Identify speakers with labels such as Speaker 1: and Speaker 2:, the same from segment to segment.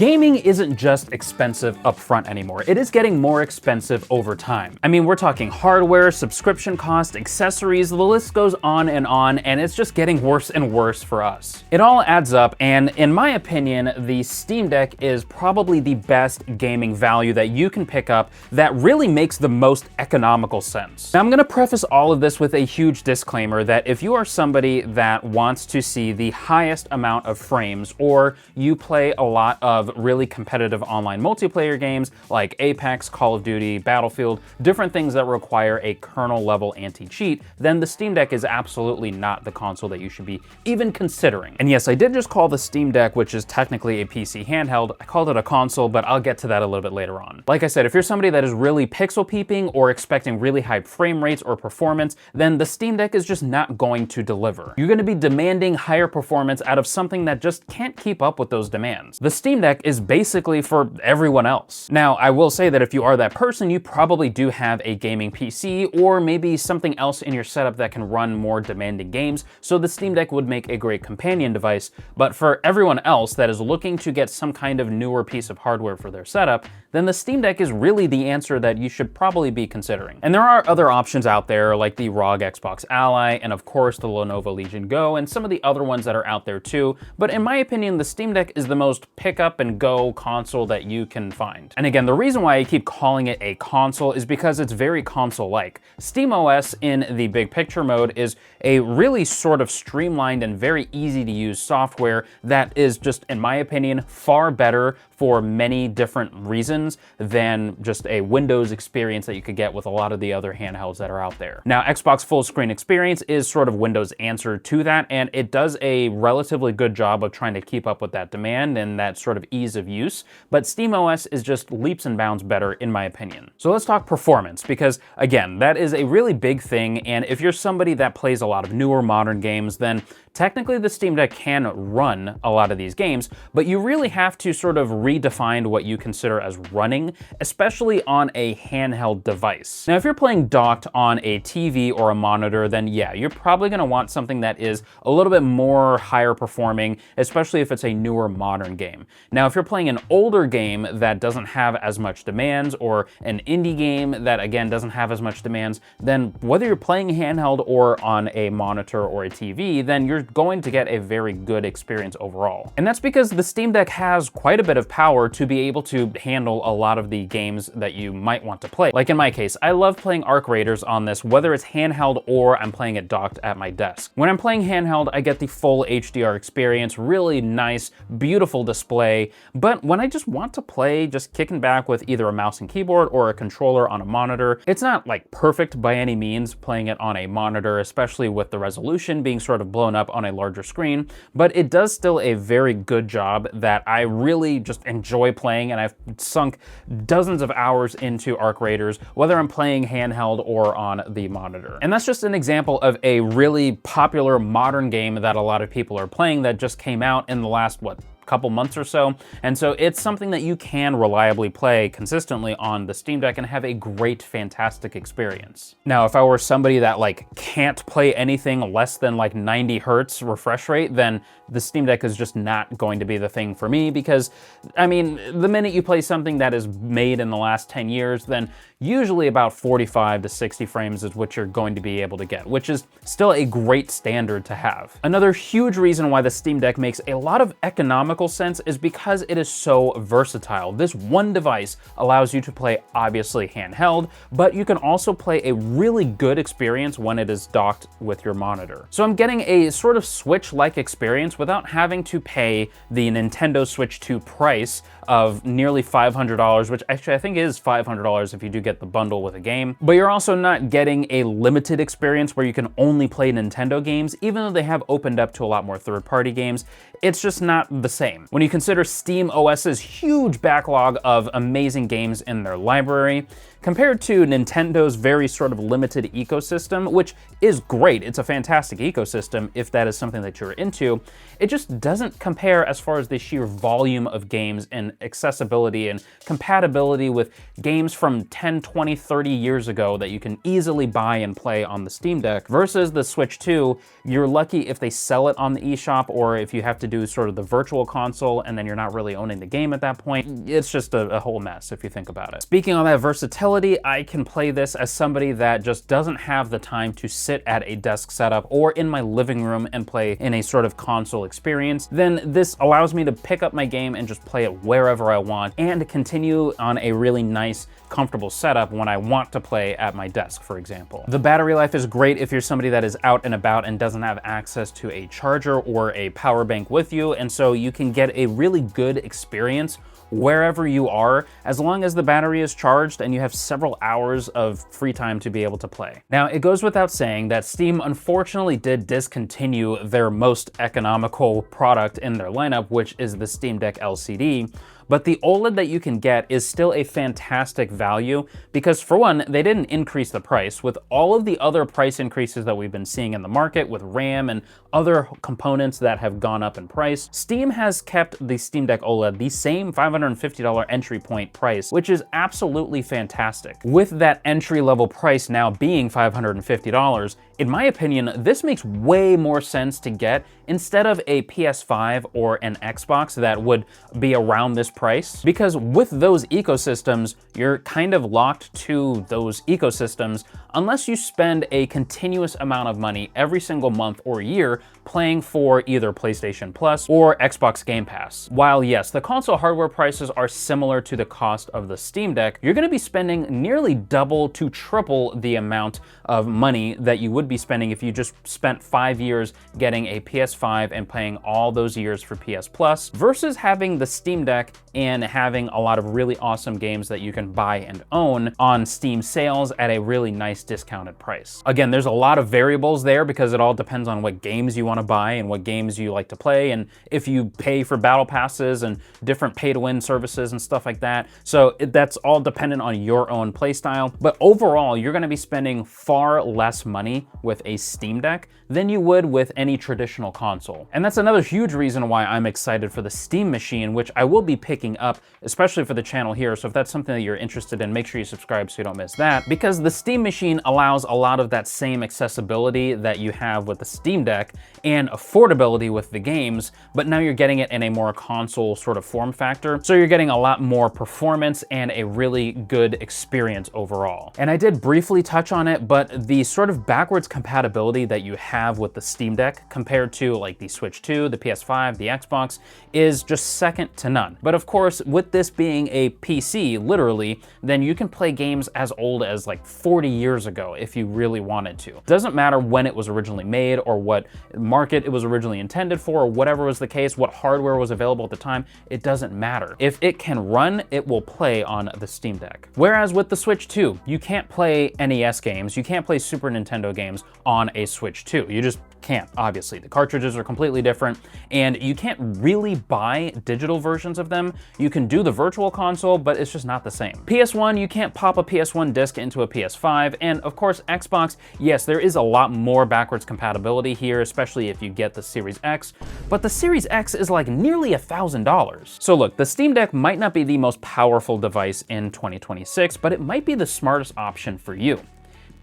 Speaker 1: Gaming isn't just expensive upfront anymore. It is getting more expensive over time. I mean, we're talking hardware, subscription costs, accessories, the list goes on, and it's just getting worse and worse for us. It all adds up, and in my opinion, the Steam Deck is probably the best gaming value that you can pick up that really makes the most economical sense. Now, I'm gonna preface all of this with a huge disclaimer that if you are somebody that wants to see the highest amount of frames, or you play a lot of really competitive online multiplayer games like Apex, Call of Duty, Battlefield, different things that require a kernel level anti-cheat, then the Steam Deck is absolutely not the console that you should be even considering. And yes, I did just call the Steam Deck, which is technically a PC handheld, I called it a console, but I'll get to that a little bit later on. Like I said, if you're somebody that is really pixel peeping or expecting really high frame rates or performance, then the Steam Deck is just not going to deliver. You're gonna be demanding higher performance out of something that just can't keep up with those demands. The Steam Deck is basically for everyone else. Now, I will say that if you are that person, you probably do have a gaming PC or maybe something else in your setup that can run more demanding games, so the Steam Deck would make a great companion device. But for everyone else that is looking to get some kind of newer piece of hardware for their setup, then the Steam Deck is really the answer that you should probably be considering. And there are other options out there like the ROG Xbox Ally and of course the Lenovo Legion Go and some of the other ones that are out there too, but in my opinion the Steam Deck is the most pick up and go console that you can find. And again, the reason why I keep calling it a console is because it's very console-like. SteamOS in the big picture mode is a really sort of streamlined and very easy to use software that is just, in my opinion, far better for many different reasons than just a Windows experience that you could get with a lot of the other handhelds that are out there. Now, Xbox full screen experience is sort of Windows' answer to that, and it does a relatively good job of trying to keep up with that demand and that sort of ease of use, but SteamOS is just leaps and bounds better in my opinion. So let's talk performance, because again, that is a really big thing, and if you're somebody that plays a lot of newer modern games, then technically the Steam Deck can run a lot of these games, but you really have to sort of redefine what you consider as running, especially on a handheld device. Now, if you're playing docked on a TV or a monitor, then yeah, you're probably gonna want something that is a little bit more higher performing, especially if it's a newer modern game. Now, if you're playing an older game that doesn't have as much demands, or an indie game that again doesn't have as much demands, then whether you're playing handheld or on a monitor or a TV, then you're going to get a very good experience overall. And that's because the Steam Deck has quite a bit of power to be able to handle a lot of the games that you might want to play. Like in my case, I love playing Arc Raiders on this, whether it's handheld or I'm playing it docked at my desk. When I'm playing handheld, I get the full HDR experience, really nice, beautiful display, but when I just want to play just kicking back with either a mouse and keyboard or a controller on a monitor, it's not like perfect by any means playing it on a monitor, especially with the resolution being sort of blown up on a larger screen, but it does still a very good job that I really just enjoy playing, and I've sunk dozens of hours into Arc Raiders, whether I'm playing handheld or on the monitor. And that's just an example of a really popular modern game that a lot of people are playing that just came out in the last, couple months or so, and so it's something that you can reliably play consistently on the Steam Deck and have a great, fantastic experience. Now, if I were somebody that can't play anything less than 90 hertz refresh rate, then the Steam Deck is just not going to be the thing for me, because I mean, the minute you play something that is made in the last 10 years, then usually about 45 to 60 frames is what you're going to be able to get, which is still a great standard to have. Another huge reason why the Steam Deck makes a lot of economical sense is because it is so versatile. This one device allows you to play obviously handheld, but you can also play a really good experience when it is docked with your monitor. So I'm getting a sort of Switch-like experience without having to pay the Nintendo Switch 2 price of nearly $500, which actually I think is $500 if you do get the bundle with a game. But you're also not getting a limited experience where you can only play Nintendo games, even though they have opened up to a lot more third-party games. It's just not the same. When you consider SteamOS's huge backlog of amazing games in their library, Compared to Nintendo's very sort of limited ecosystem, which is great, it's a fantastic ecosystem if that is something that you're into, it just doesn't compare as far as the sheer volume of games and accessibility and compatibility with games from 10, 20, 30 years ago that you can easily buy and play on the Steam Deck versus the Switch 2. You're lucky if they sell it on the eShop, or if you have to do sort of the virtual console and then you're not really owning the game at that point. It's just a whole mess if you think about it. Speaking on that versatility, I can play this as somebody that just doesn't have the time to sit at a desk setup or in my living room and play in a sort of console experience. Then this allows me to pick up my game and just play it wherever I want and continue on a really nice, comfortable setup when I want to play at my desk, for example. The battery life is great if you're somebody that is out and about and doesn't have access to a charger or a power bank with you, and so you can get a really good experience wherever you are, as long as the battery is charged and you have several hours of free time to be able to play. Now, it goes without saying that Steam unfortunately did discontinue their most economical product in their lineup, which is the Steam Deck LCD. But the OLED that you can get is still a fantastic value because, for one, they didn't increase the price. With all of the other price increases that we've been seeing in the market with RAM and other components that have gone up in price, Steam has kept the Steam Deck OLED the same $550 entry point price, which is absolutely fantastic. With that entry-level price now being $550, in my opinion, this makes way more sense to get instead of a PS5 or an Xbox that would be around this price, because with those ecosystems, you're kind of locked to those ecosystems unless you spend a continuous amount of money every single month or year playing for either PlayStation Plus or Xbox Game Pass. While yes, the console hardware prices are similar to the cost of the Steam Deck, you're going to be spending nearly double to triple the amount of money that you would be spending if you just spent 5 years getting a PS5 and playing all those years for PS Plus versus having the Steam Deck and having a lot of really awesome games that you can buy and own on Steam sales at a really nice discounted price. Again, there's a lot of variables there because it all depends on what games you want to buy and what games you like to play, and if you pay for battle passes and different pay-to-win services and stuff like that. So that's all dependent on your own playstyle. But overall, you're going to be spending far less money with a Steam Deck than you would with any traditional console. And that's another huge reason why I'm excited for the Steam Machine, which I will be picking up, especially for the channel here. So if that's something that you're interested in, make sure you subscribe so you don't miss that, because the Steam Machine allows a lot of that same accessibility that you have with the Steam Deck and affordability with the games, but now you're getting it in a more console sort of form factor. So you're getting a lot more performance and a really good experience overall. And I did briefly touch on it, but the sort of backwards compatibility that you have with the Steam Deck compared to like the Switch 2, the PS5, the Xbox is just second to none. But of course, with this being a PC, literally, then you can play games as old as like 40 years ago if you really wanted to. Doesn't matter when it was originally made or what market it was originally intended for, or whatever was the case, what hardware was available at the time, it doesn't matter. If it can run, it will play on the Steam Deck. Whereas with the Switch 2, you can't play NES games, you can't play Super Nintendo games on a Switch 2. You just can't, obviously. The cartridges are completely different, and you can't really buy digital versions of them. You can do the virtual console, but it's just not the same. PS1, you can't pop a PS1 disc into a PS5, and of course, Xbox, yes, there is a lot more backwards compatibility here, especially if you get the Series X, but the Series X is like nearly $1,000. So look, the Steam Deck might not be the most powerful device in 2026, but it might be the smartest option for you.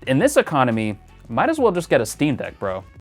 Speaker 1: In this economy, might as well just get a Steam Deck, bro.